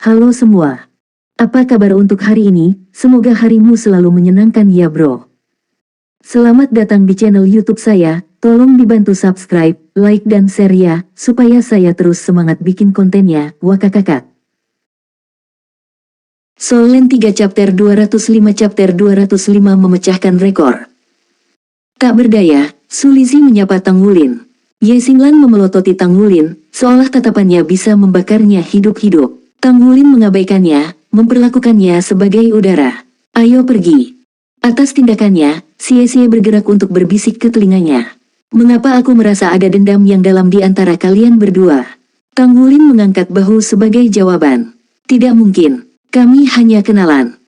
Halo semua. Apa kabar untuk hari ini? Semoga harimu selalu menyenangkan ya bro. Selamat datang di channel YouTube saya. Tolong dibantu subscribe, like dan share ya, supaya saya terus semangat bikin kontennya. Wakakakak. Soul Lane 3 chapter 205 memecahkan rekor. Tak berdaya, Sulizi menyapa Tang Wulin. Ye Xinglan memelototi Tang Wulin, seolah tatapannya bisa membakarnya hidup-hidup. Tang Wulin mengabaikannya, memperlakukannya sebagai udara. Ayo pergi. Atas tindakannya, Xie bergerak untuk berbisik ke telinganya. Mengapa aku merasa ada dendam yang dalam di antara kalian berdua? Tang Wulin mengangkat bahu sebagai jawaban. Tidak mungkin, kami hanya kenalan.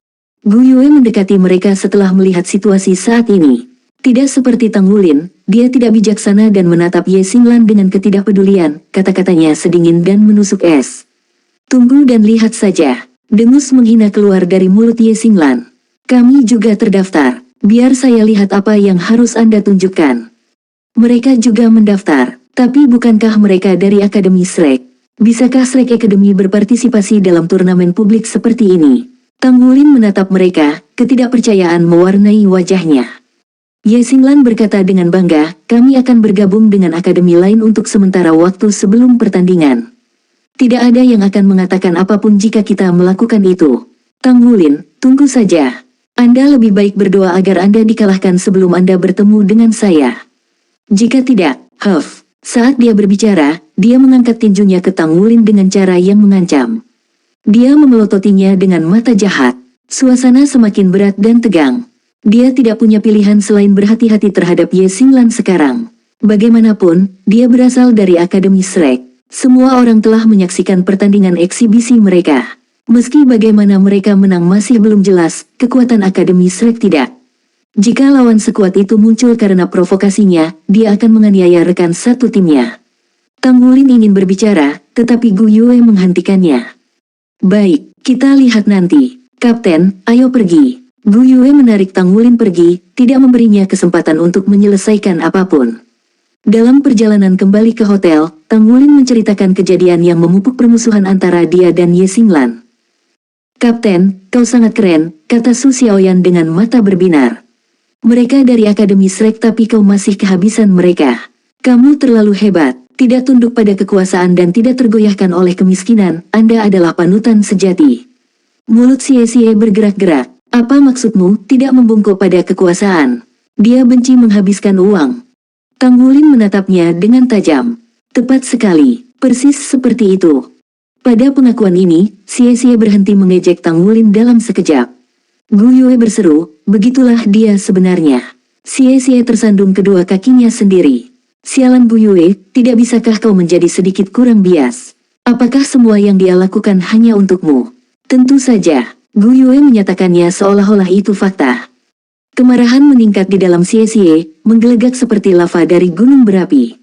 Gu Yue mendekati mereka setelah melihat situasi saat ini. Tidak seperti Tang Wulin, dia tidak bijaksana dan menatap Ye Xinglan dengan ketidakpedulian, kata-katanya sedingin dan menusuk es. Tunggu dan lihat saja. Dengus menghina keluar dari mulut Ye Xinglan. Kami juga terdaftar. Biar saya lihat apa yang harus Anda tunjukkan. Mereka juga mendaftar. Tapi bukankah mereka dari Akademi Shrek? Bisakah Shrek Academy berpartisipasi dalam turnamen publik seperti ini? Tang Wulin menatap mereka, ketidakpercayaan mewarnai wajahnya. Ye Xinglan berkata dengan bangga, kami akan bergabung dengan akademi lain untuk sementara waktu sebelum pertandingan. Tidak ada yang akan mengatakan apapun jika kita melakukan itu. Tang Wulin, tunggu saja. Anda lebih baik berdoa agar Anda dikalahkan sebelum Anda bertemu dengan saya. Jika tidak, Saat dia berbicara, dia mengangkat tinjunya ke Tang Wulin dengan cara yang mengancam. Dia memelototinya dengan mata jahat. Suasana semakin berat dan tegang. Dia tidak punya pilihan selain berhati-hati terhadap Ye Xinglan sekarang. Bagaimanapun, dia berasal dari Akademi Shrek. Semua orang telah menyaksikan pertandingan eksibisi mereka. Meski bagaimana mereka menang masih belum jelas, kekuatan Akademi Shrek tidak. Jika lawan sekuat itu muncul karena provokasinya, dia akan menganiaya rekan satu timnya. Tang Wulin ingin berbicara, tetapi Gu Yue menghentikannya. Baik, kita lihat nanti. Kapten, ayo pergi. Gu Yue menarik Tang Wulin pergi, tidak memberinya kesempatan untuk menyelesaikan apapun. Dalam perjalanan kembali ke hotel, Tang Wulin menceritakan kejadian yang memupuk permusuhan antara dia dan Ye Xinglan. Kapten, kau sangat keren, kata Su Xiaoyan dengan mata berbinar. Mereka dari Akademi Shrek tapi kau masih kehabisan mereka. Kamu terlalu hebat, tidak tunduk pada kekuasaan dan tidak tergoyahkan oleh kemiskinan, Anda adalah panutan sejati. Mulut Xie bergerak-gerak. Apa maksudmu, tidak membungkuk pada kekuasaan? Dia benci menghabiskan uang. Tang Wulin menatapnya dengan tajam. Tepat sekali, persis seperti itu. Pada pengakuan ini, Xie berhenti mengejek Tang Wulin dalam sekejap. Gu Yue berseru, begitulah dia sebenarnya. Xie tersandung kedua kakinya sendiri. Sialan Gu Yue, tidak bisakah kau menjadi sedikit kurang bias? Apakah semua yang dia lakukan hanya untukmu? Tentu saja. Gu Yue menyatakannya seolah-olah itu fakta. Kemarahan meningkat di dalam Xie, menggelegak seperti lava dari gunung berapi.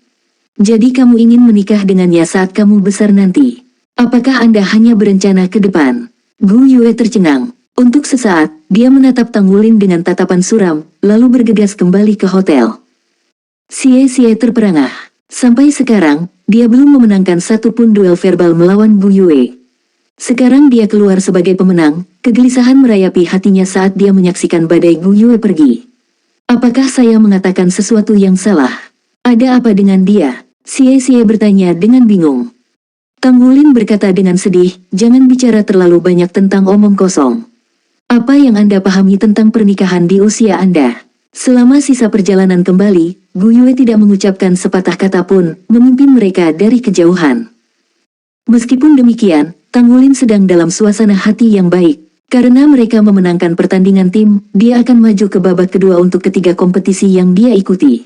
Jadi kamu ingin menikah dengannya saat kamu besar nanti? Apakah Anda hanya berencana ke depan? Gu Yue tercengang. Untuk sesaat, dia menatap Tang Wulin dengan tatapan suram, lalu bergegas kembali ke hotel. Xie terperangah. Sampai sekarang, dia belum memenangkan satupun duel verbal melawan Gu Yue. Sekarang dia keluar sebagai pemenang, kegelisahan merayapi hatinya saat dia menyaksikan badai Gu Yue pergi. Apakah saya mengatakan sesuatu yang salah? Ada apa dengan dia? Xie bertanya dengan bingung. Tang Wulin berkata dengan sedih, jangan bicara terlalu banyak tentang omong kosong. Apa yang Anda pahami tentang pernikahan di usia Anda? Selama sisa perjalanan kembali, Gu Yue tidak mengucapkan sepatah kata pun, memimpin mereka dari kejauhan. Meskipun demikian, Tang Wulin sedang dalam suasana hati yang baik. Karena mereka memenangkan pertandingan tim, dia akan maju ke babak kedua untuk ketiga kompetisi yang dia ikuti.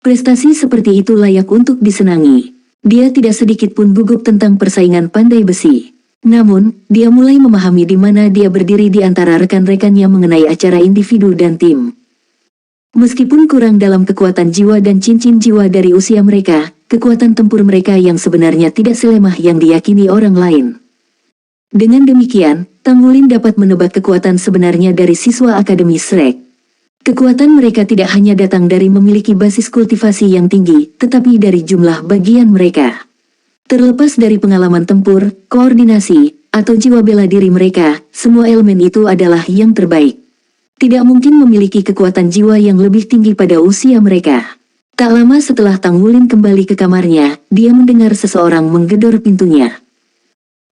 Prestasi seperti itu layak untuk disenangi. Dia tidak sedikit pun gugup tentang persaingan pandai besi. Namun, dia mulai memahami di mana dia berdiri di antara rekan-rekannya mengenai acara individu dan tim. Meskipun kurang dalam kekuatan jiwa dan cincin jiwa dari usia mereka, kekuatan tempur mereka yang sebenarnya tidak selemah yang diyakini orang lain. Dengan demikian, Tang Wulin dapat menebak kekuatan sebenarnya dari siswa Akademi Shrek. Kekuatan mereka tidak hanya datang dari memiliki basis kultivasi yang tinggi, tetapi dari jumlah bagian mereka. Terlepas dari pengalaman tempur, koordinasi, atau jiwa bela diri mereka, semua elemen itu adalah yang terbaik. Tidak mungkin memiliki kekuatan jiwa yang lebih tinggi pada usia mereka. Tak lama setelah Tang Wulin kembali ke kamarnya, dia mendengar seseorang menggedor pintunya.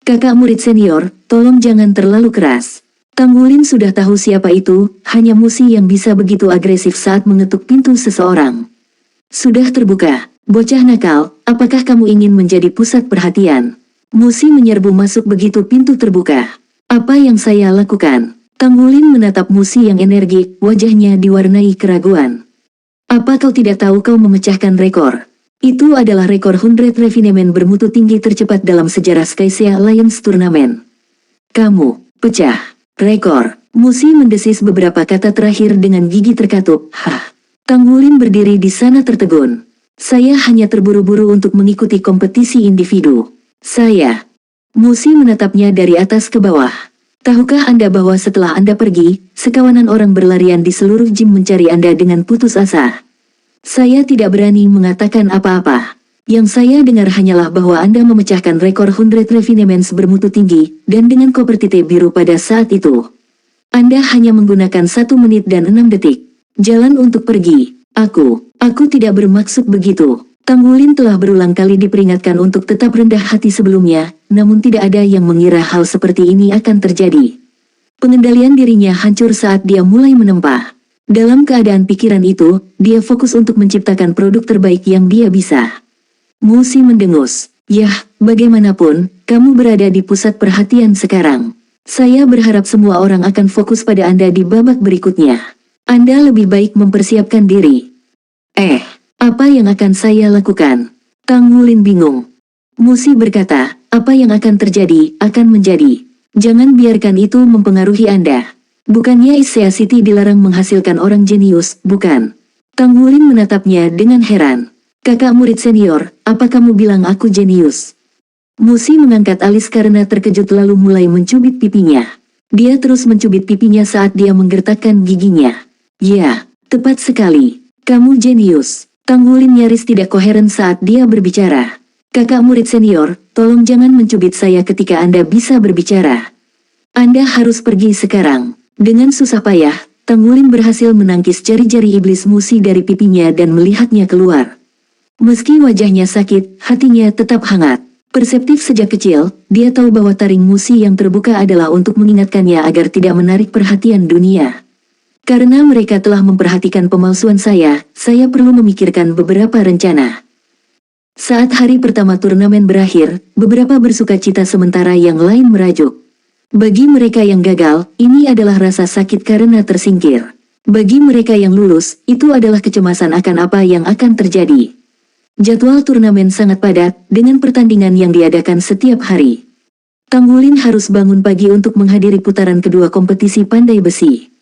Kakak murid senior, tolong jangan terlalu keras. Tang Wulin sudah tahu siapa itu, hanya Musi yang bisa begitu agresif saat mengetuk pintu seseorang. Sudah terbuka. Bocah nakal, apakah kamu ingin menjadi pusat perhatian? Musi menyerbu masuk begitu pintu terbuka. Apa yang saya lakukan? Tang Wulin menatap Musi yang energik, wajahnya diwarnai keraguan. Apa kau tidak tahu kau memecahkan rekor? Itu adalah rekor 100 refinement bermutu tinggi tercepat dalam sejarah Skysia Alliance Turnamen. Kamu, pecah, rekor. Musi mendesis beberapa kata terakhir dengan gigi terkatup. Hah. Tang Wulin berdiri di sana tertegun. Saya hanya terburu-buru untuk mengikuti kompetisi individu. Musi menatapnya dari atas ke bawah. Tahukah Anda bahwa setelah Anda pergi, sekawanan orang berlarian di seluruh gym mencari Anda dengan putus asa? Saya tidak berani mengatakan apa-apa. Yang saya dengar hanyalah bahwa Anda memecahkan rekor 100 refinements bermutu tinggi, dan dengan kopertite biru pada saat itu. Anda hanya menggunakan 1 menit dan 6 detik. Jalan untuk pergi. Aku tidak bermaksud begitu. Tang Wulin telah berulang kali diperingatkan untuk tetap rendah hati sebelumnya, namun tidak ada yang mengira hal seperti ini akan terjadi. Pengendalian dirinya hancur saat dia mulai menempa. Dalam keadaan pikiran itu, dia fokus untuk menciptakan produk terbaik yang dia bisa. Musi mendengus. Yah, bagaimanapun, kamu berada di pusat perhatian sekarang. Saya berharap semua orang akan fokus pada Anda di babak berikutnya. Anda lebih baik mempersiapkan diri. Apa yang akan saya lakukan? Tang Wulin bingung. Musi berkata, apa yang akan terjadi, akan menjadi. Jangan biarkan itu mempengaruhi Anda. Bukannya Issea City dilarang menghasilkan orang jenius, bukan? Tang Wulin menatapnya dengan heran. Kakak murid senior, apa kamu bilang aku jenius? Musi mengangkat alis karena terkejut lalu mulai mencubit pipinya. Dia terus mencubit pipinya saat dia menggertakkan giginya. Ya, tepat sekali. Kamu jenius. Tang Wulin nyaris tidak koheren saat dia berbicara. Kakak murid senior, tolong jangan mencubit saya ketika Anda bisa berbicara. Anda harus pergi sekarang. Dengan susah payah, Tang Wulin berhasil menangkis jari-jari iblis Musi dari pipinya dan melihatnya keluar. Meski wajahnya sakit, hatinya tetap hangat. Perseptif sejak kecil, dia tahu bahwa taring Musi yang terbuka adalah untuk mengingatkannya agar tidak menarik perhatian dunia. Karena mereka telah memperhatikan pemalsuan saya perlu memikirkan beberapa rencana. Saat hari pertama turnamen berakhir, beberapa bersuka cita sementara yang lain merajuk. Bagi mereka yang gagal, ini adalah rasa sakit karena tersingkir. Bagi mereka yang lulus, itu adalah kecemasan akan apa yang akan terjadi. Jadwal turnamen sangat padat, dengan pertandingan yang diadakan setiap hari. Tang Wulin harus bangun pagi untuk menghadiri putaran kedua kompetisi pandai besi.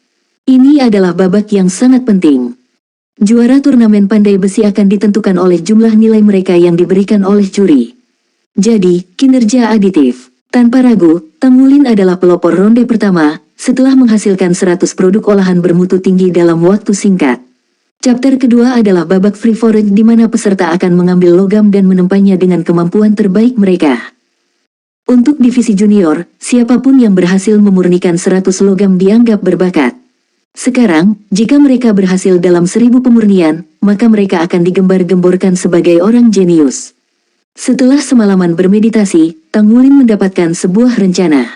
Ini adalah babak yang sangat penting. Juara turnamen pandai besi akan ditentukan oleh jumlah nilai mereka yang diberikan oleh juri. Jadi, kinerja aditif. Tanpa ragu, Tang Wulin adalah pelopor ronde pertama, setelah menghasilkan 100 produk olahan bermutu tinggi dalam waktu singkat. Chapter kedua adalah babak free forage di mana peserta akan mengambil logam dan menempanya dengan kemampuan terbaik mereka. Untuk divisi junior, siapapun yang berhasil memurnikan 100 logam dianggap berbakat. Sekarang, jika mereka berhasil dalam 1000 pemurnian, maka mereka akan digembar-gemborkan sebagai orang jenius. Setelah semalaman bermeditasi, Tang Wulin mendapatkan sebuah rencana.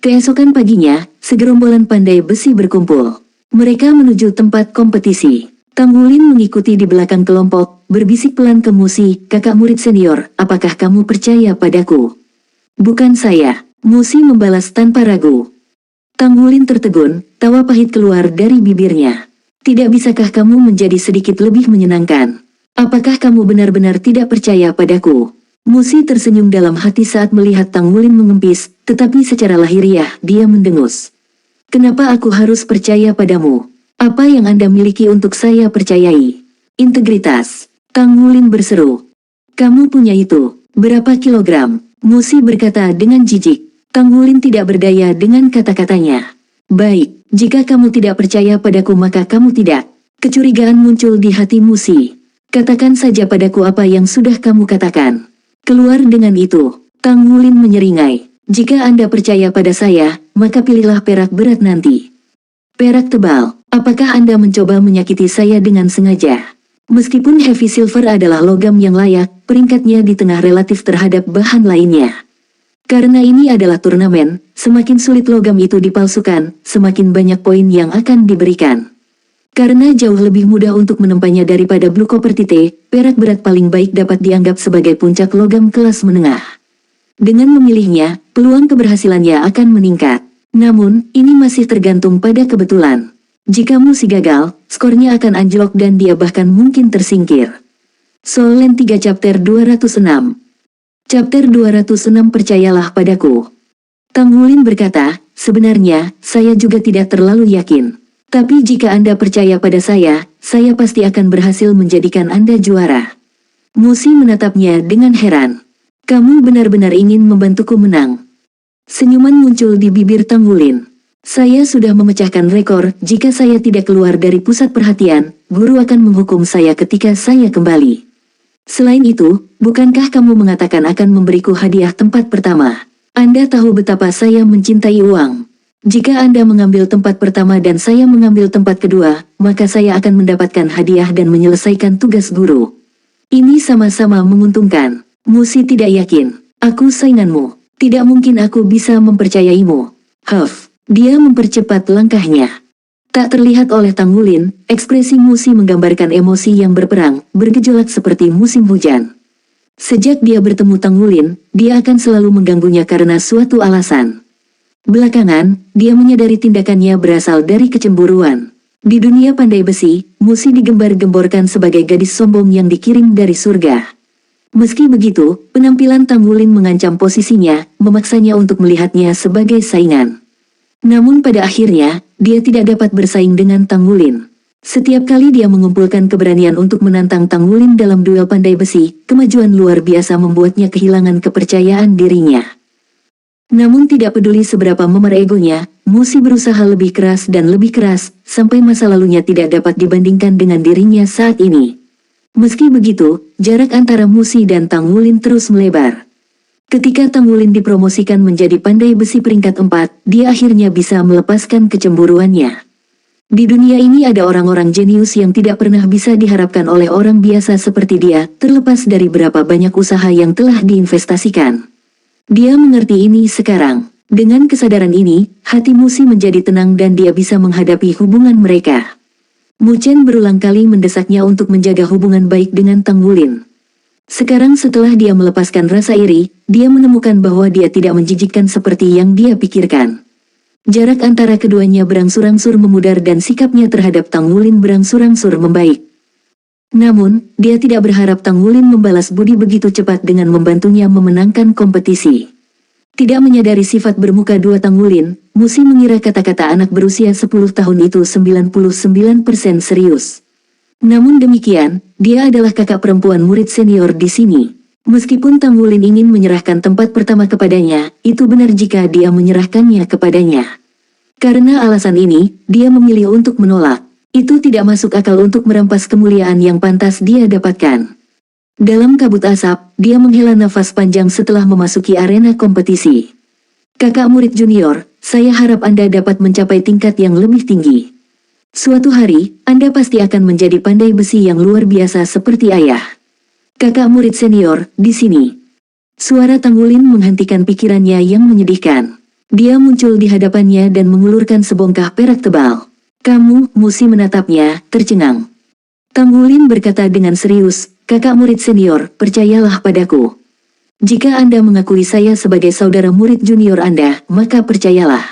Keesokan paginya, segerombolan pandai besi berkumpul. Mereka menuju tempat kompetisi. Tang Wulin mengikuti di belakang kelompok, berbisik pelan ke Musi, kakak murid senior, apakah kamu percaya padaku? Bukan saya, Musi membalas tanpa ragu. Tang Wulin tertegun, tawa pahit keluar dari bibirnya. Tidak bisakah kamu menjadi sedikit lebih menyenangkan? Apakah kamu benar-benar tidak percaya padaku? Musi tersenyum dalam hati saat melihat Tang Wulin mengempis, tetapi secara lahiriah dia mendengus. Kenapa aku harus percaya padamu? Apa yang Anda miliki untuk saya percayai? Integritas. Tang Wulin berseru. Kamu punya itu. Berapa kilogram? Musi berkata dengan jijik. Tang Wulin tidak berdaya dengan kata-katanya. Baik, jika kamu tidak percaya padaku maka kamu tidak. Kecurigaan muncul di hati Musi. Katakan saja padaku apa yang sudah kamu katakan. Keluar dengan itu. Tang Wulin menyeringai. Jika Anda percaya pada saya, maka pilihlah perak berat nanti. Perak tebal, apakah Anda mencoba menyakiti saya dengan sengaja? Meskipun heavy silver adalah logam yang layak, peringkatnya di tengah relatif terhadap bahan lainnya. Karena ini adalah turnamen, semakin sulit logam itu dipalsukan, semakin banyak poin yang akan diberikan. Karena jauh lebih mudah untuk menempanya daripada blue copper tite, perak berat paling baik dapat dianggap sebagai puncak logam kelas menengah. Dengan memilihnya, peluang keberhasilannya akan meningkat. Namun, ini masih tergantung pada kebetulan. Jika Musi gagal, skornya akan anjlok dan dia bahkan mungkin tersingkir. Soul Land 3 Chapter 206. Chapter 206 Percayalah padaku. Tang Wulin berkata, sebenarnya, saya juga tidak terlalu yakin. Tapi jika Anda percaya pada saya pasti akan berhasil menjadikan Anda juara. Musi menatapnya dengan heran. Kamu benar-benar ingin membantuku menang. Senyuman muncul di bibir Tang Wulin. Saya sudah memecahkan rekor, jika saya tidak keluar dari pusat perhatian, guru akan menghukum saya ketika saya kembali. Selain itu, bukankah kamu mengatakan akan memberiku hadiah tempat pertama? Anda tahu betapa saya mencintai uang. Jika Anda mengambil tempat pertama dan saya mengambil tempat kedua, maka saya akan mendapatkan hadiah dan menyelesaikan tugas guru. Ini sama-sama menguntungkan. Musi tidak yakin. Aku sainganmu. Tidak mungkin aku bisa mempercayaimu. Huff. Dia mempercepat langkahnya. Tak terlihat oleh Tang Wulin, ekspresi Musi menggambarkan emosi yang berperang, bergejolak seperti musim hujan. Sejak dia bertemu Tang Wulin, dia akan selalu mengganggunya karena suatu alasan. Belakangan, dia menyadari tindakannya berasal dari kecemburuan. Di dunia pandai besi, Musi digembar-gemborkan sebagai gadis sombong yang dikirim dari surga. Meski begitu, penampilan Tang Wulin mengancam posisinya, memaksanya untuk melihatnya sebagai saingan. Namun pada akhirnya, dia tidak dapat bersaing dengan Tang Wulin. Setiap kali dia mengumpulkan keberanian untuk menantang Tang Wulin dalam duel pandai besi, kemajuan luar biasa membuatnya kehilangan kepercayaan dirinya. Namun tidak peduli seberapa memar egonya, Musi berusaha lebih keras dan lebih keras, sampai masa lalunya tidak dapat dibandingkan dengan dirinya saat ini. Meski begitu, jarak antara Musi dan Tang Wulin terus melebar. Ketika Tang Wulin dipromosikan menjadi pandai besi peringkat 4, dia akhirnya bisa melepaskan kecemburuannya. Di dunia ini ada orang-orang jenius yang tidak pernah bisa diharapkan oleh orang biasa seperti dia, terlepas dari berapa banyak usaha yang telah diinvestasikan. Dia mengerti ini sekarang. Dengan kesadaran ini, hati Musi menjadi tenang dan dia bisa menghadapi hubungan mereka. Mu Chen berulang kali mendesaknya untuk menjaga hubungan baik dengan Tang Wulin. Sekarang setelah dia melepaskan rasa iri, dia menemukan bahwa dia tidak menjijikkan seperti yang dia pikirkan. Jarak antara keduanya berangsur-angsur memudar dan sikapnya terhadap Tang Wulin berangsur-angsur membaik. Namun, dia tidak berharap Tang Wulin membalas budi begitu cepat dengan membantunya memenangkan kompetisi. Tidak menyadari sifat bermuka dua Tang Wulin, Musi mengira kata-kata anak berusia 10 tahun itu 99% serius. Namun demikian, dia adalah kakak perempuan murid senior di sini. Meskipun Tang Wulin ingin menyerahkan tempat pertama kepadanya, itu benar jika dia menyerahkannya kepadanya. Karena alasan ini, dia memilih untuk menolak. Itu tidak masuk akal untuk merampas kemuliaan yang pantas dia dapatkan. Dalam kabut asap, dia menghela nafas panjang setelah memasuki arena kompetisi. Kakak murid junior, saya harap Anda dapat mencapai tingkat yang lebih tinggi. Suatu hari, Anda pasti akan menjadi pandai besi yang luar biasa seperti ayah. Kakak murid senior, di sini. Suara Tang Wulin menghentikan pikirannya yang menyedihkan. Dia muncul di hadapannya dan mengulurkan sebongkah perak tebal. Kamu, Musi menatapnya, tercengang. Tang Wulin berkata dengan serius, kakak murid senior, percayalah padaku. Jika Anda mengakui saya sebagai saudara murid junior Anda, maka percayalah.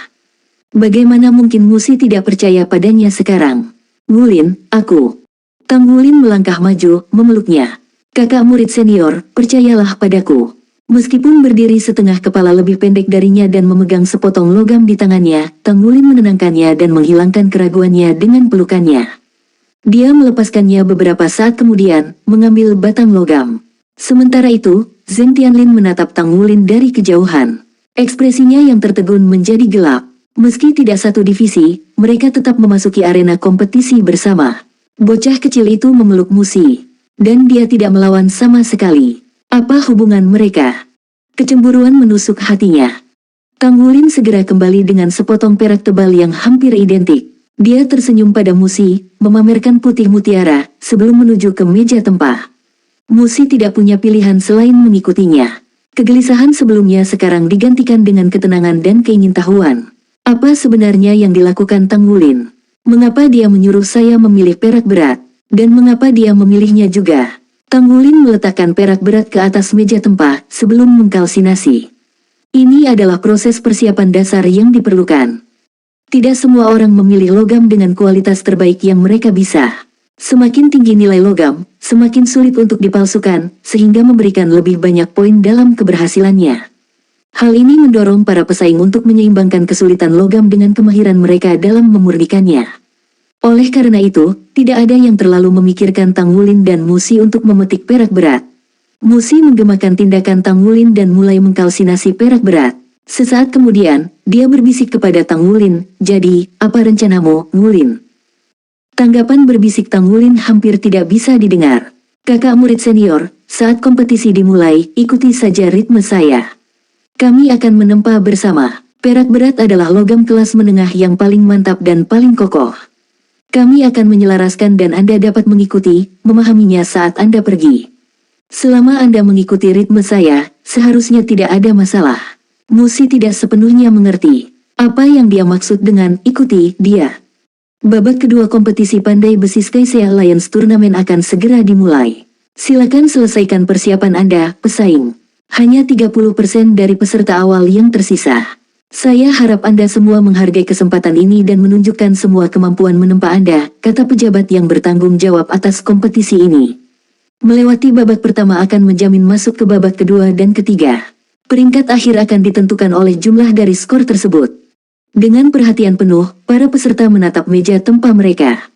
Bagaimana mungkin Musi tidak percaya padanya sekarang? Wulin, aku. Tang Wulin melangkah maju, memeluknya. Kakak murid senior, percayalah padaku. Meskipun berdiri setengah kepala lebih pendek darinya dan memegang sepotong logam di tangannya, Tang Wulin menenangkannya dan menghilangkan keraguannya dengan pelukannya. Dia melepaskannya beberapa saat kemudian, mengambil batang logam. Sementara itu, Zheng Tianlin menatap Tang Wulin dari kejauhan. Ekspresinya yang tertegun menjadi gelap. Meski tidak satu divisi, mereka tetap memasuki arena kompetisi bersama. Bocah kecil itu memeluk Musi. Dan dia tidak melawan sama sekali. Apa hubungan mereka? Kecemburuan menusuk hatinya. Tang Wulin segera kembali dengan sepotong perak tebal yang hampir identik. Dia tersenyum pada Musi, memamerkan putih mutiara, sebelum menuju ke meja tempah. Musi tidak punya pilihan selain mengikutinya. Kegelisahan sebelumnya sekarang digantikan dengan ketenangan dan keingintahuan. Apa sebenarnya yang dilakukan Tang Wulin? Mengapa dia menyuruh saya memilih perak berat? Dan mengapa dia memilihnya juga? Tang Wulin meletakkan perak berat ke atas meja tempah sebelum mengkalsinasi. Ini adalah proses persiapan dasar yang diperlukan. Tidak semua orang memilih logam dengan kualitas terbaik yang mereka bisa. Semakin tinggi nilai logam, semakin sulit untuk dipalsukan, sehingga memberikan lebih banyak poin dalam keberhasilannya. Hal ini mendorong para pesaing untuk menyeimbangkan kesulitan logam dengan kemahiran mereka dalam memurnikannya. Oleh karena itu, tidak ada yang terlalu memikirkan Tang Wulin dan Musi untuk memetik perak berat. Musi menggemakan tindakan Tang Wulin dan mulai mengkalsinasi perak berat. Sesaat kemudian, dia berbisik kepada Tang Wulin, "Jadi, apa rencanamu, Wulin?" Tanggapan berbisik Tang Wulin hampir tidak bisa didengar. "Kakak murid senior, saat kompetisi dimulai, ikuti saja ritme saya. Kami akan menempa bersama. Perak berat adalah logam kelas menengah yang paling mantap dan paling kokoh. Kami akan menyelaraskan dan Anda dapat mengikuti, memahaminya saat Anda pergi. Selama Anda mengikuti ritme saya, seharusnya tidak ada masalah." Musi tidak sepenuhnya mengerti apa yang dia maksud dengan "ikuti dia". Babak kedua kompetisi pandai besi Skysia Alliance Turnamen akan segera dimulai. Silakan selesaikan persiapan Anda, pesaing. Hanya 30% dari peserta awal yang tersisa. Saya harap Anda semua menghargai kesempatan ini dan menunjukkan semua kemampuan menempa Anda, kata pejabat yang bertanggung jawab atas kompetisi ini. Melewati babak pertama akan menjamin masuk ke babak kedua dan ketiga. Peringkat akhir akan ditentukan oleh jumlah dari skor tersebut. Dengan perhatian penuh, para peserta menatap meja tempa mereka.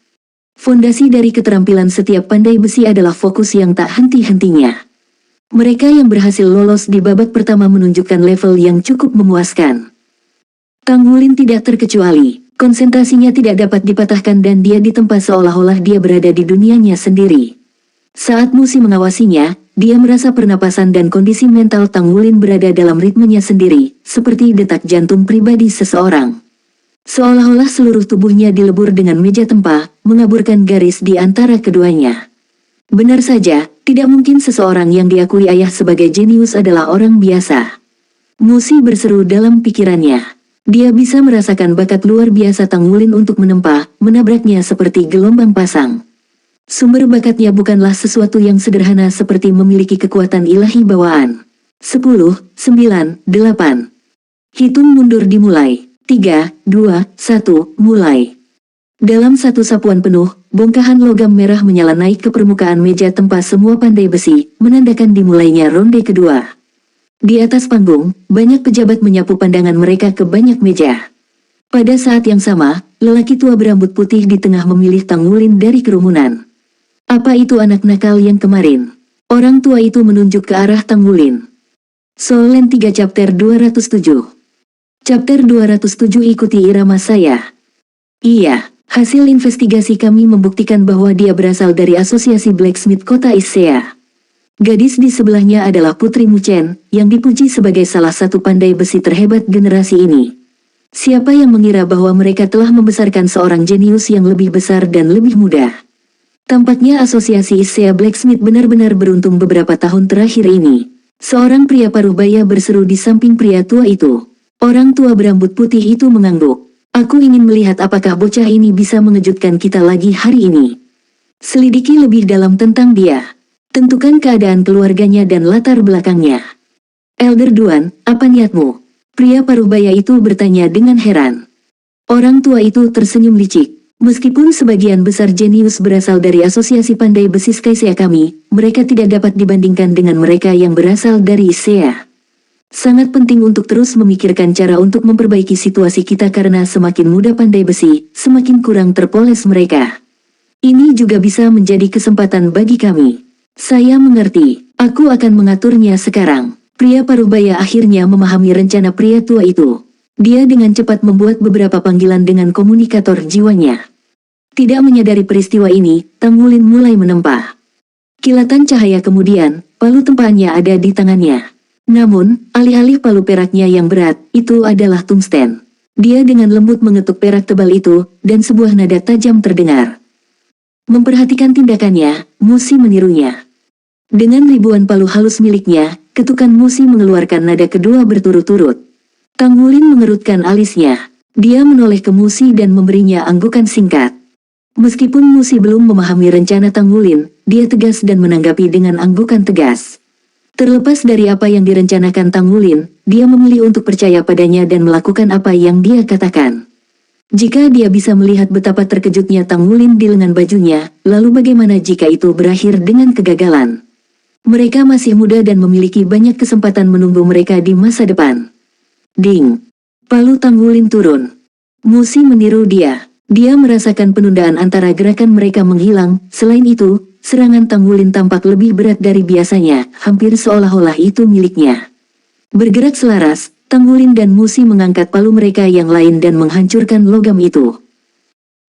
Fondasi dari keterampilan setiap pandai besi adalah fokus yang tak henti-hentinya. Mereka yang berhasil lolos di babak pertama menunjukkan level yang cukup memuaskan. Tang Wulin tidak terkecuali, konsentrasinya tidak dapat dipatahkan dan dia ditempa seolah-olah dia berada di dunianya sendiri. Saat Musi mengawasinya, dia merasa pernapasan dan kondisi mental Tang Wulin berada dalam ritmenya sendiri, seperti detak jantung pribadi seseorang. Seolah-olah seluruh tubuhnya dilebur dengan meja tempa, mengaburkan garis di antara keduanya. Benar saja, tidak mungkin seseorang yang diakui ayah sebagai jenius adalah orang biasa. Musi berseru dalam pikirannya. Dia bisa merasakan bakat luar biasa Tang Wulin untuk menempa, menabraknya seperti gelombang pasang. Sumber bakatnya bukanlah sesuatu yang sederhana seperti memiliki kekuatan ilahi bawaan. 10, 9, 8. Hitung mundur dimulai. 3, 2, 1, mulai. Dalam satu sapuan penuh, bongkahan logam merah menyala naik ke permukaan meja tempa semua pandai besi, menandakan dimulainya ronde kedua. Di atas panggung, banyak pejabat menyapu pandangan mereka ke banyak meja. Pada saat yang sama, lelaki tua berambut putih di tengah memilih Tang Wulin dari kerumunan. "Apa itu anak nakal yang kemarin?" Orang tua itu menunjuk ke arah Tang Wulin. Solen 3 chapter 207. Chapter 207 ikuti irama saya. Iya, hasil investigasi kami membuktikan bahwa dia berasal dari asosiasi blacksmith kota Issea. Gadis di sebelahnya adalah Putri Muchen, yang dipuji sebagai salah satu pandai besi terhebat generasi ini. Siapa yang mengira bahwa mereka telah membesarkan seorang jenius yang lebih besar dan lebih muda? Tampaknya asosiasi Issea Blacksmith benar-benar beruntung beberapa tahun terakhir ini. Seorang pria paruh baya berseru di samping pria tua itu. Orang tua berambut putih itu mengangguk. "Aku ingin melihat apakah bocah ini bisa mengejutkan kita lagi hari ini. Selidiki lebih dalam tentang dia. Tentukan keadaan keluarganya dan latar belakangnya." "Elder Duan, apa niatmu?" Pria paruh baya itu bertanya dengan heran. Orang tua itu tersenyum licik. "Meskipun sebagian besar jenius berasal dari asosiasi pandai besi Skysia kami, mereka tidak dapat dibandingkan dengan mereka yang berasal dari Issea. Sangat penting untuk terus memikirkan cara untuk memperbaiki situasi kita karena semakin muda pandai besi, semakin kurang terpoles mereka. Ini juga bisa menjadi kesempatan bagi kami." "Saya mengerti, aku akan mengaturnya sekarang." Pria parubaya akhirnya memahami rencana pria tua itu. Dia dengan cepat membuat beberapa panggilan dengan komunikator jiwanya. Tidak menyadari peristiwa ini, Tang Wulin mulai menempa. Kilatan cahaya kemudian, palu tempaannya ada di tangannya. Namun, alih-alih palu peraknya yang berat, itu adalah tungsten. Dia dengan lembut mengetuk perak tebal itu, dan sebuah nada tajam terdengar. Memperhatikan tindakannya, Musi menirunya. Dengan ribuan palu halus miliknya, ketukan Musi mengeluarkan nada kedua berturut-turut. Tang Wulin mengerutkan alisnya. Dia menoleh ke Musi dan memberinya anggukan singkat. Meskipun Musi belum memahami rencana Tang Wulin, dia tegas dan menanggapi dengan anggukan tegas. Terlepas dari apa yang direncanakan Tang Wulin, dia memilih untuk percaya padanya dan melakukan apa yang dia katakan. Jika dia bisa melihat betapa terkejutnya Tang Wulin di lengan bajunya, lalu bagaimana jika itu berakhir dengan kegagalan? Mereka masih muda dan memiliki banyak kesempatan menunggu mereka di masa depan. Ding! Palu Tang Wulin turun. Musi meniru dia. Dia merasakan penundaan antara gerakan mereka menghilang. Selain itu, serangan Tang Wulin tampak lebih berat dari biasanya, hampir seolah-olah itu miliknya. Bergerak selaras, Tang Wulin dan Musi mengangkat palu mereka yang lain dan menghancurkan logam itu.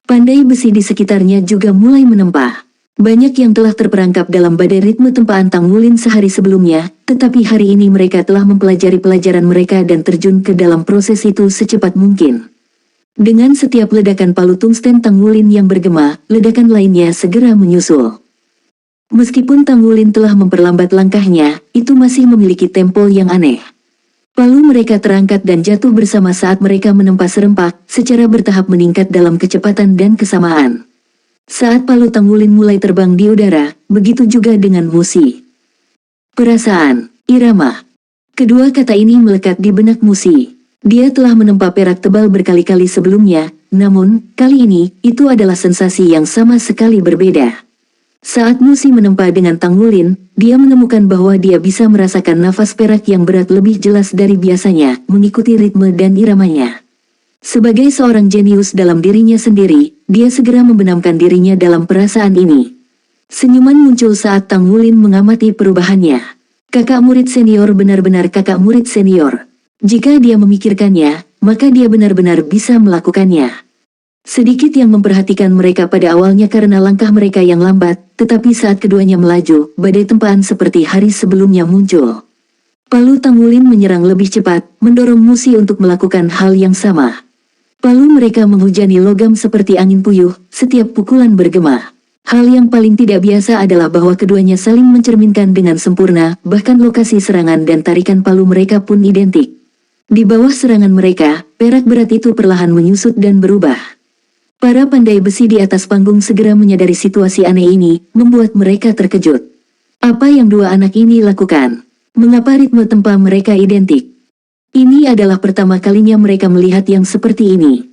Pandai besi di sekitarnya juga mulai menempah. Banyak yang telah terperangkap dalam badai ritme tempaan Tang Wulin sehari sebelumnya, tetapi hari ini mereka telah mempelajari pelajaran mereka dan terjun ke dalam proses itu secepat mungkin. Dengan setiap ledakan palu tungsten Tang Wulin yang bergema, ledakan lainnya segera menyusul. Meskipun Tang Wulin telah memperlambat langkahnya, itu masih memiliki tempo yang aneh. Palu mereka terangkat dan jatuh bersama saat mereka menempa serempak, secara bertahap meningkat dalam kecepatan dan kesamaan. Saat palu Tang Wulin mulai terbang di udara, begitu juga dengan Musi. Perasaan, irama. Kedua kata ini melekat di benak Musi. Dia telah menempa perak tebal berkali-kali sebelumnya, namun, kali ini, itu adalah sensasi yang sama sekali berbeda. Saat Musi menempa dengan Tang Wulin, dia menemukan bahwa dia bisa merasakan nafas perak yang berat lebih jelas dari biasanya, mengikuti ritme dan iramanya. Sebagai seorang jenius dalam dirinya sendiri, dia segera membenamkan dirinya dalam perasaan ini. Senyuman muncul saat Tang Wulin mengamati perubahannya. Kakak murid senior benar-benar kakak murid senior. Jika dia memikirkannya, maka dia benar-benar bisa melakukannya. Sedikit yang memperhatikan mereka pada awalnya karena langkah mereka yang lambat, tetapi saat keduanya melaju, badai tempaan seperti hari sebelumnya muncul. Palu Tang Wulin menyerang lebih cepat, mendorong Musi untuk melakukan hal yang sama. Palu mereka menghujani logam seperti angin puyuh, setiap pukulan bergema. Hal yang paling tidak biasa adalah bahwa keduanya saling mencerminkan dengan sempurna, bahkan lokasi serangan dan tarikan palu mereka pun identik. Di bawah serangan mereka, perak berat itu perlahan menyusut dan berubah. Para pandai besi di atas panggung segera menyadari situasi aneh ini, membuat mereka terkejut. Apa yang dua anak ini lakukan? Mengapa ritme tempa mereka identik? Ini adalah pertama kalinya mereka melihat yang seperti ini.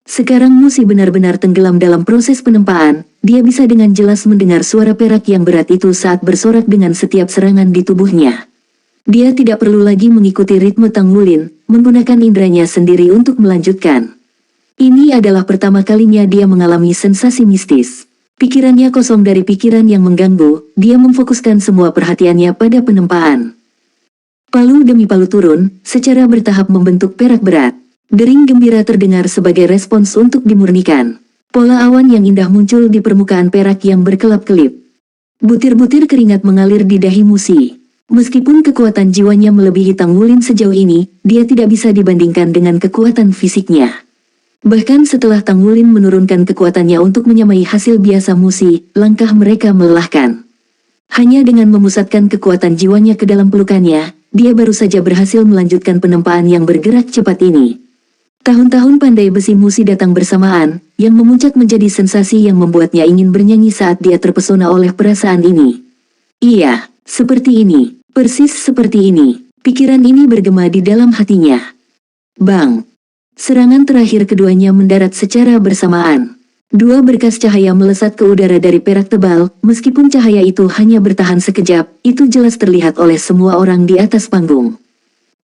Sekarang Musi benar-benar tenggelam dalam proses penempaan, dia bisa dengan jelas mendengar suara perak yang berat itu saat bersorak dengan setiap serangan di tubuhnya. Dia tidak perlu lagi mengikuti ritme Tang Wulin, menggunakan indranya sendiri untuk melanjutkan. Ini adalah pertama kalinya dia mengalami sensasi mistis. Pikirannya kosong dari pikiran yang mengganggu, dia memfokuskan semua perhatiannya pada penempaan. Palu demi palu turun, secara bertahap membentuk perak berat. Dering gembira terdengar sebagai respons untuk dimurnikan. Pola awan yang indah muncul di permukaan perak yang berkelap-kelip. Butir-butir keringat mengalir di dahi Musi. Meskipun kekuatan jiwanya melebihi Tang Wulin sejauh ini, dia tidak bisa dibandingkan dengan kekuatan fisiknya. Bahkan setelah Tang Wulin menurunkan kekuatannya untuk menyamai hasil biasa Musi, langkah mereka melelahkan. Hanya dengan memusatkan kekuatan jiwanya ke dalam pelukannya, dia baru saja berhasil melanjutkan penempaan yang bergerak cepat ini. Tahun-tahun pandai besi Musi datang bersamaan, yang memuncak menjadi sensasi yang membuatnya ingin bernyanyi saat dia terpesona oleh perasaan ini. Iya, seperti ini. Persis seperti ini, pikiran ini bergema di dalam hatinya. Bang! Serangan terakhir keduanya mendarat secara bersamaan. Dua berkas cahaya melesat ke udara dari perak tebal, meskipun cahaya itu hanya bertahan sekejap, itu jelas terlihat oleh semua orang di atas panggung.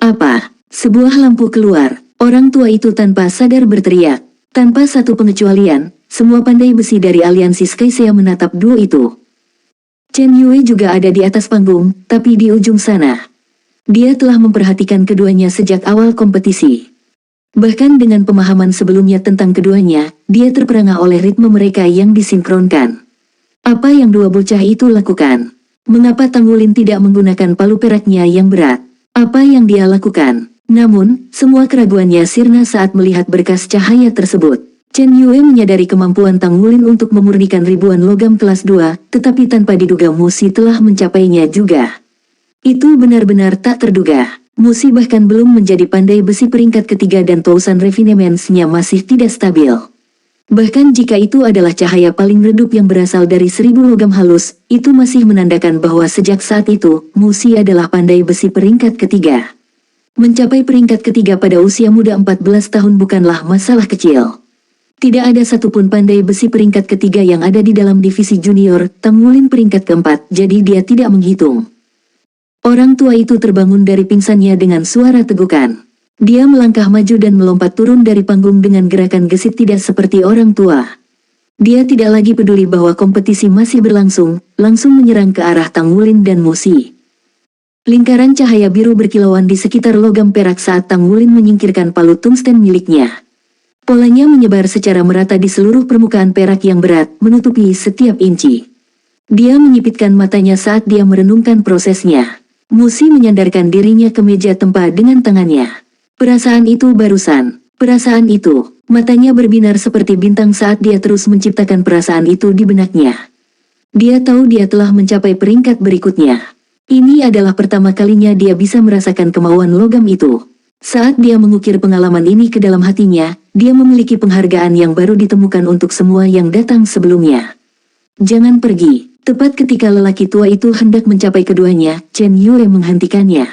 Apa? Sebuah lampu keluar, orang tua itu tanpa sadar berteriak. Tanpa satu pengecualian, semua pandai besi dari aliansi Skysia menatap duo itu. Chen Yue juga ada di atas panggung, tapi di ujung sana. Dia telah memperhatikan keduanya sejak awal kompetisi. Bahkan dengan pemahaman sebelumnya tentang keduanya, dia terperangah oleh ritme mereka yang disinkronkan. Apa yang dua bocah itu lakukan? Mengapa Tang Wulin tidak menggunakan palu peraknya yang berat? Apa yang dia lakukan? Namun, semua keraguannya sirna saat melihat berkas cahaya tersebut. Chen Yue menyadari kemampuan Tang Wulin untuk memurnikan ribuan logam kelas 2, tetapi tanpa diduga Musi telah mencapainya juga. Itu benar-benar tak terduga. Musi bahkan belum menjadi pandai besi peringkat ketiga dan Tousan Refinements-nya masih tidak stabil. Bahkan jika itu adalah cahaya paling redup yang berasal dari 1000 logam halus, itu masih menandakan bahwa sejak saat itu, Musi adalah pandai besi peringkat ketiga. Mencapai peringkat ketiga pada usia muda 14 tahun bukanlah masalah kecil. Tidak ada satupun pandai besi peringkat ketiga yang ada di dalam divisi junior, Tang Wulin peringkat keempat, jadi dia tidak menghitung. Orang tua itu terbangun dari pingsannya dengan suara tegukan. Dia melangkah maju dan melompat turun dari panggung dengan gerakan gesit tidak seperti orang tua. Dia tidak lagi peduli bahwa kompetisi masih berlangsung, langsung menyerang ke arah Tang Wulin dan Musi. Lingkaran cahaya biru berkilauan di sekitar logam perak saat Tang Wulin menyingkirkan palu tungsten miliknya. Polanya menyebar secara merata di seluruh permukaan perak yang berat, menutupi setiap inci. Dia menyipitkan matanya saat dia merenungkan prosesnya. Musi menyandarkan dirinya ke meja tempat dengan tangannya. Perasaan itu barusan. Perasaan itu. Matanya berbinar seperti bintang saat dia terus menciptakan perasaan itu di benaknya. Dia tahu dia telah mencapai peringkat berikutnya. Ini adalah pertama kalinya dia bisa merasakan kemauan logam itu. Saat dia mengukir pengalaman ini ke dalam hatinya, dia memiliki penghargaan yang baru ditemukan untuk semua yang datang sebelumnya. Jangan pergi. Tepat ketika lelaki tua itu hendak mencapai keduanya, Chen Yue menghentikannya.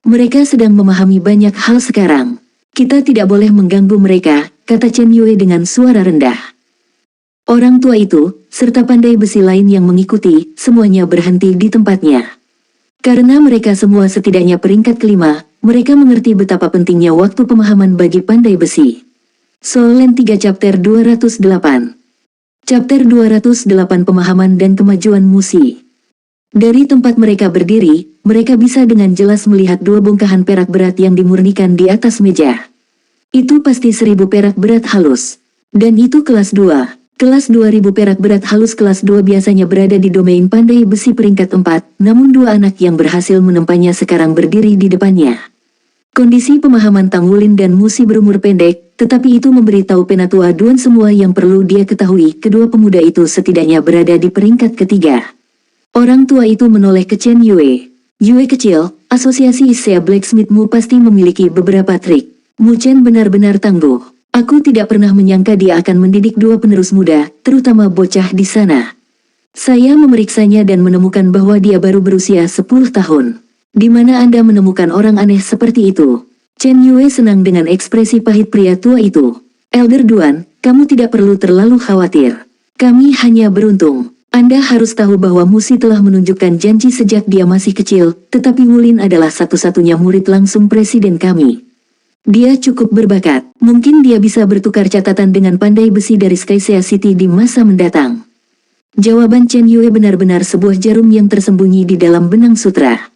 Mereka sedang memahami banyak hal sekarang. Kita tidak boleh mengganggu mereka, kata Chen Yue dengan suara rendah. Orang tua itu, serta pandai besi lain yang mengikuti, semuanya berhenti di tempatnya. Karena mereka semua setidaknya peringkat kelima, mereka mengerti betapa pentingnya waktu pemahaman bagi pandai besi. Soul Land 3 Chapter 208. Chapter 208 Pemahaman dan Kemajuan Musi. Dari tempat mereka berdiri, mereka bisa dengan jelas melihat dua bongkahan perak berat yang dimurnikan di atas meja. Itu pasti 1000 perak berat halus. Dan itu kelas 2. Kelas 2000 perak berat halus kelas 2 biasanya berada di domain pandai besi peringkat 4, namun dua anak yang berhasil menempanya sekarang berdiri di depannya. Kondisi pemahaman Tang Wulin dan Musi berumur pendek, tetapi itu memberitahu Penatua Duan semua yang perlu dia ketahui. Kedua pemuda itu setidaknya berada di peringkat ketiga. Orang tua itu menoleh ke Chen Yue. Yue kecil, asosiasi Isea Blacksmithmu pasti memiliki beberapa trik. Mu Chen benar-benar tangguh. Aku tidak pernah menyangka dia akan mendidik dua penerus muda, terutama bocah di sana. Saya memeriksanya dan menemukan bahwa dia baru berusia 10 tahun. Di mana Anda menemukan orang aneh seperti itu? Chen Yue senang dengan ekspresi pahit pria tua itu. Elder Duan, kamu tidak perlu terlalu khawatir. Kami hanya beruntung. Anda harus tahu bahwa Musi telah menunjukkan janji sejak dia masih kecil, tetapi Wulin adalah satu-satunya murid langsung presiden kami. Dia cukup berbakat. Mungkin dia bisa bertukar catatan dengan pandai besi dari Skysia City di masa mendatang. Jawaban Chen Yue benar-benar sebuah jarum yang tersembunyi di dalam benang sutra.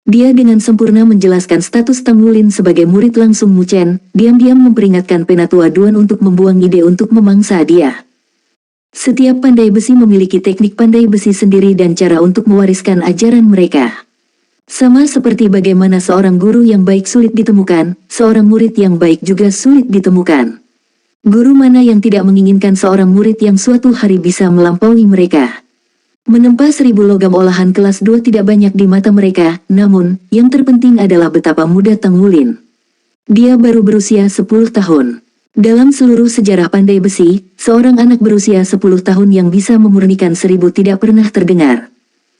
Dia dengan sempurna menjelaskan status Tang Wulin sebagai murid langsung Mu Chen, diam-diam memperingatkan Penatua Duan untuk membuang ide untuk memangsa dia. Setiap pandai besi memiliki teknik pandai besi sendiri dan cara untuk mewariskan ajaran mereka. Sama seperti bagaimana seorang guru yang baik sulit ditemukan, seorang murid yang baik juga sulit ditemukan. Guru mana yang tidak menginginkan seorang murid yang suatu hari bisa melampaui mereka? Menempa 1000 logam olahan kelas 2 tidak banyak di mata mereka, namun, yang terpenting adalah betapa muda Tang Wulin. Dia baru berusia 10 tahun. Dalam seluruh sejarah pandai besi, seorang anak berusia 10 tahun yang bisa memurnikan 1000 tidak pernah terdengar.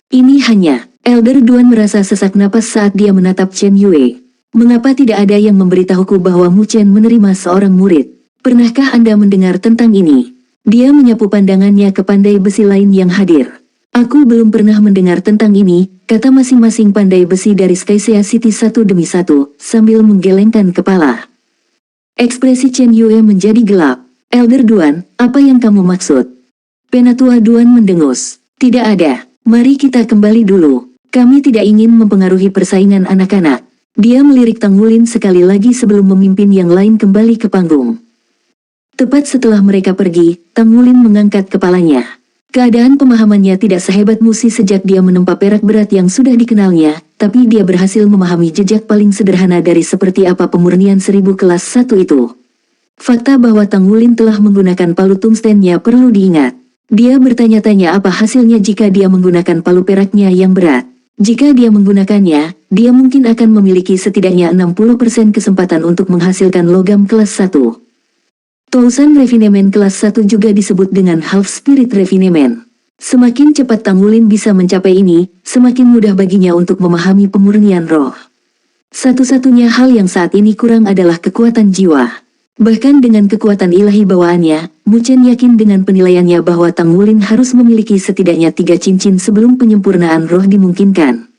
Ini hanya, Elder Duan merasa sesak napas saat dia menatap Chen Yue. Mengapa tidak ada yang memberitahuku bahwa Mu Chen menerima seorang murid? Pernahkah Anda mendengar tentang ini? Dia menyapu pandangannya ke pandai besi lain yang hadir. Aku belum pernah mendengar tentang ini, kata masing-masing pandai besi dari Skysia City satu demi satu, sambil menggelengkan kepala. Ekspresi Chen Yue menjadi gelap. Elder Duan, apa yang kamu maksud? Penatua Duan mendengus. Tidak ada. Mari kita kembali dulu. Kami tidak ingin mempengaruhi persaingan anak-anak. Dia melirik Tang Wulin sekali lagi sebelum memimpin yang lain kembali ke panggung. Tepat setelah mereka pergi, Tang Wulin mengangkat kepalanya. Keadaan pemahamannya tidak sehebat Musi sejak dia menempa perak berat yang sudah dikenalnya, tapi dia berhasil memahami jejak paling sederhana dari seperti apa pemurnian 1000 kelas 1 itu. Fakta bahwa Tang Wulin telah menggunakan palu tungstennya perlu diingat. Dia bertanya-tanya apa hasilnya jika dia menggunakan palu peraknya yang berat. Jika dia menggunakannya, dia mungkin akan memiliki setidaknya 60% kesempatan untuk menghasilkan logam kelas 1. Tousan Refinement kelas 1 juga disebut dengan Half Spirit Refinement. Semakin cepat Tang Wulin bisa mencapai ini, semakin mudah baginya untuk memahami pemurnian roh. Satu-satunya hal yang saat ini kurang adalah kekuatan jiwa. Bahkan dengan kekuatan ilahi bawaannya, Mu Chen yakin dengan penilaiannya bahwa Tang Wulin harus memiliki setidaknya 3 cincin sebelum penyempurnaan roh dimungkinkan.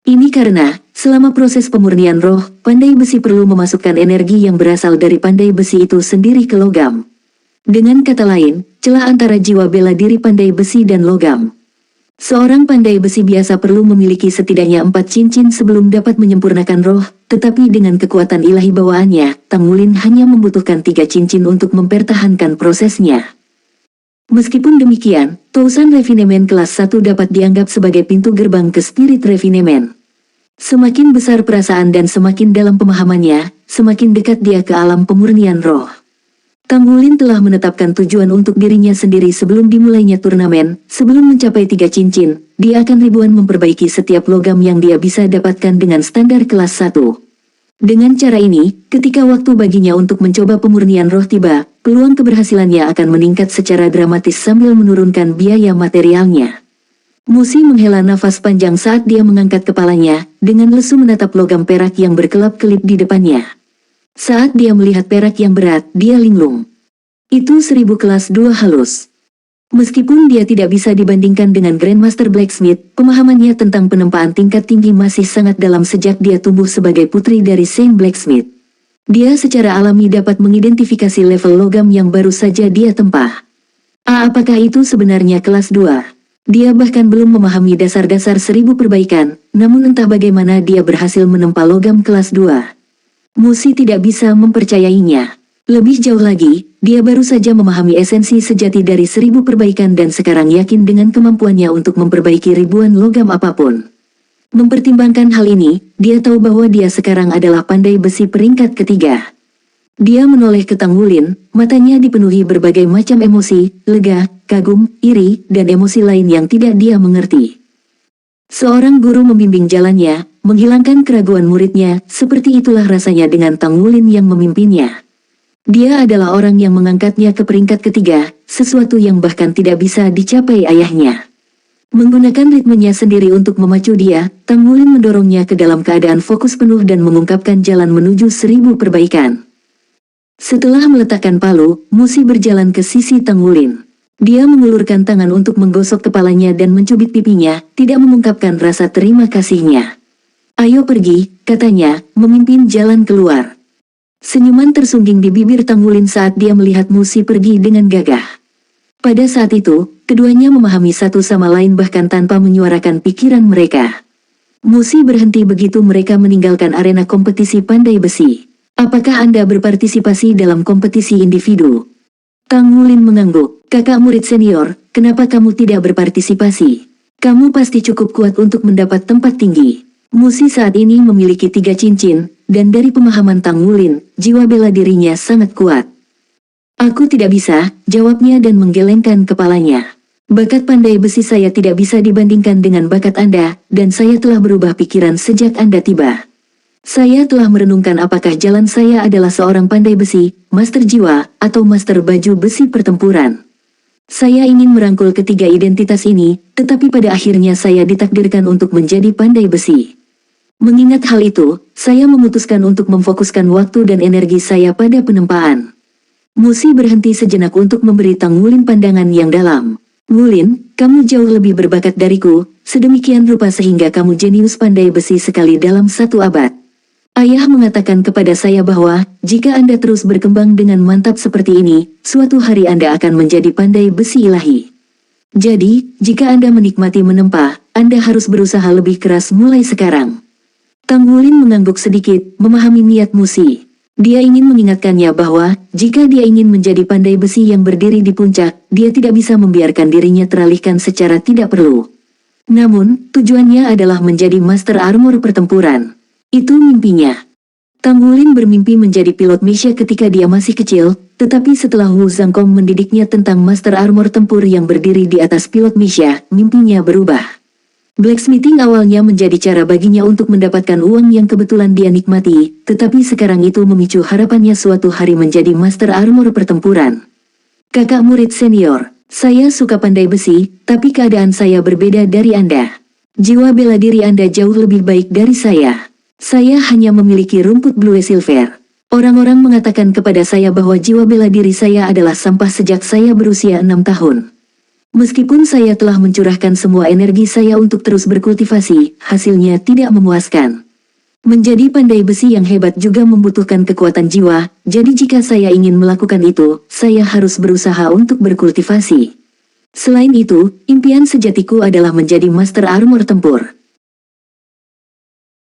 Ini karena, selama proses pemurnian roh, pandai besi perlu memasukkan energi yang berasal dari pandai besi itu sendiri ke logam. Dengan kata lain, celah antara jiwa bela diri pandai besi dan logam. Seorang pandai besi biasa perlu memiliki setidaknya 4 cincin sebelum dapat menyempurnakan roh, tetapi dengan kekuatan ilahi bawaannya, Tang Wulin hanya membutuhkan 3 cincin untuk mempertahankan prosesnya. Meskipun demikian, Tousan Refinement kelas 1 dapat dianggap sebagai pintu gerbang ke Spirit Refinement. Semakin besar perasaan dan semakin dalam pemahamannya, semakin dekat dia ke alam pemurnian roh. Tang Wulin telah menetapkan tujuan untuk dirinya sendiri sebelum dimulainya turnamen. Sebelum mencapai 3 cincin, dia akan ribuan memperbaiki setiap logam yang dia bisa dapatkan dengan standar kelas 1. Dengan cara ini, ketika waktu baginya untuk mencoba pemurnian roh tiba, peluang keberhasilannya akan meningkat secara dramatis sambil menurunkan biaya materialnya. Musi menghela nafas panjang saat dia mengangkat kepalanya, dengan lesu menatap logam perak yang berkelap-kelip di depannya. Saat dia melihat perak yang berat, dia linglung. Itu 1000 kelas 2 halus. Meskipun dia tidak bisa dibandingkan dengan Grandmaster Blacksmith, pemahamannya tentang penempaan tingkat tinggi masih sangat dalam sejak dia tumbuh sebagai putri dari Saint Blacksmith. Dia secara alami dapat mengidentifikasi level logam yang baru saja dia tempah. Apakah itu sebenarnya kelas 2? Dia bahkan belum memahami dasar-dasar 1000 perbaikan, namun entah bagaimana dia berhasil menempa logam kelas 2. Musi tidak bisa mempercayainya. Lebih jauh lagi, dia baru saja memahami esensi sejati dari 1000 perbaikan dan sekarang yakin dengan kemampuannya untuk memperbaiki ribuan logam apapun. Mempertimbangkan hal ini, dia tahu bahwa dia sekarang adalah pandai besi peringkat ketiga. Dia menoleh ke Tang Wulin, matanya dipenuhi berbagai macam emosi, lega, kagum, iri, dan emosi lain yang tidak dia mengerti. Seorang guru membimbing jalannya, menghilangkan keraguan muridnya, seperti itulah rasanya dengan Tang Wulin yang memimpinnya. Dia adalah orang yang mengangkatnya ke peringkat ketiga, sesuatu yang bahkan tidak bisa dicapai ayahnya. Menggunakan ritmenya sendiri untuk memacu dia, Tang Wulin mendorongnya ke dalam keadaan fokus penuh dan mengungkapkan jalan menuju 1000 perbaikan. Setelah meletakkan palu, Musi berjalan ke sisi Tang Wulin. Dia mengulurkan tangan untuk menggosok kepalanya dan mencubit pipinya, tidak mengungkapkan rasa terima kasihnya. "Ayo pergi," katanya, memimpin jalan keluar. Senyuman tersungging di bibir Tang Wulin saat dia melihat Musi pergi dengan gagah. Pada saat itu, keduanya memahami satu sama lain bahkan tanpa menyuarakan pikiran mereka. Musi berhenti begitu mereka meninggalkan arena kompetisi pandai besi. "Apakah Anda berpartisipasi dalam kompetisi individu?" Tang Wulin mengangguk. "Kakak murid senior, kenapa kamu tidak berpartisipasi? Kamu pasti cukup kuat untuk mendapat tempat tinggi." Musi saat ini memiliki 3 cincin, dan dari pemahaman Tang Wulin, jiwa bela dirinya sangat kuat. "Aku tidak bisa," jawabnya dan menggelengkan kepalanya. "Bakat pandai besi saya tidak bisa dibandingkan dengan bakat Anda, dan saya telah berubah pikiran sejak Anda tiba. Saya telah merenungkan apakah jalan saya adalah seorang pandai besi, master jiwa, atau master baju besi pertempuran. Saya ingin merangkul ketiga identitas ini, tetapi pada akhirnya saya ditakdirkan untuk menjadi pandai besi. Mengingat hal itu, saya memutuskan untuk memfokuskan waktu dan energi saya pada penempaan." Musi berhenti sejenak untuk memberi Tang Wulin pandangan yang dalam. "Wulin, kamu jauh lebih berbakat dariku, sedemikian rupa sehingga kamu jenius pandai besi sekali dalam 1 abad. Ayah mengatakan kepada saya bahwa, jika Anda terus berkembang dengan mantap seperti ini, suatu hari Anda akan menjadi pandai besi ilahi. Jadi, jika Anda menikmati menempa, Anda harus berusaha lebih keras mulai sekarang." Tang Wulin mengangguk sedikit, memahami niat Musi. Dia ingin mengingatkannya bahwa, jika dia ingin menjadi pandai besi yang berdiri di puncak, dia tidak bisa membiarkan dirinya teralihkan secara tidak perlu. Namun, tujuannya adalah menjadi Master Armor pertempuran. Itu mimpinya. Tang Wulin bermimpi menjadi pilot Misha ketika dia masih kecil, tetapi setelah Wu Zhangkong mendidiknya tentang Master Armor tempur yang berdiri di atas pilot Misha, mimpinya berubah. Blacksmithing awalnya menjadi cara baginya untuk mendapatkan uang yang kebetulan dia nikmati, tetapi sekarang itu memicu harapannya suatu hari menjadi Master Armor pertempuran. Kakak murid senior, saya suka pandai besi, tapi keadaan saya berbeda dari Anda. Jiwa bela diri Anda jauh lebih baik dari saya. Saya hanya memiliki rumput Blue Silver. Orang-orang mengatakan kepada saya bahwa jiwa bela diri saya adalah sampah sejak saya berusia 6 tahun. Meskipun saya telah mencurahkan semua energi saya untuk terus berkultivasi, hasilnya tidak memuaskan. Menjadi pandai besi yang hebat juga membutuhkan kekuatan jiwa, jadi jika saya ingin melakukan itu, saya harus berusaha untuk berkultivasi. Selain itu, impian sejatiku adalah menjadi Master Armor tempur.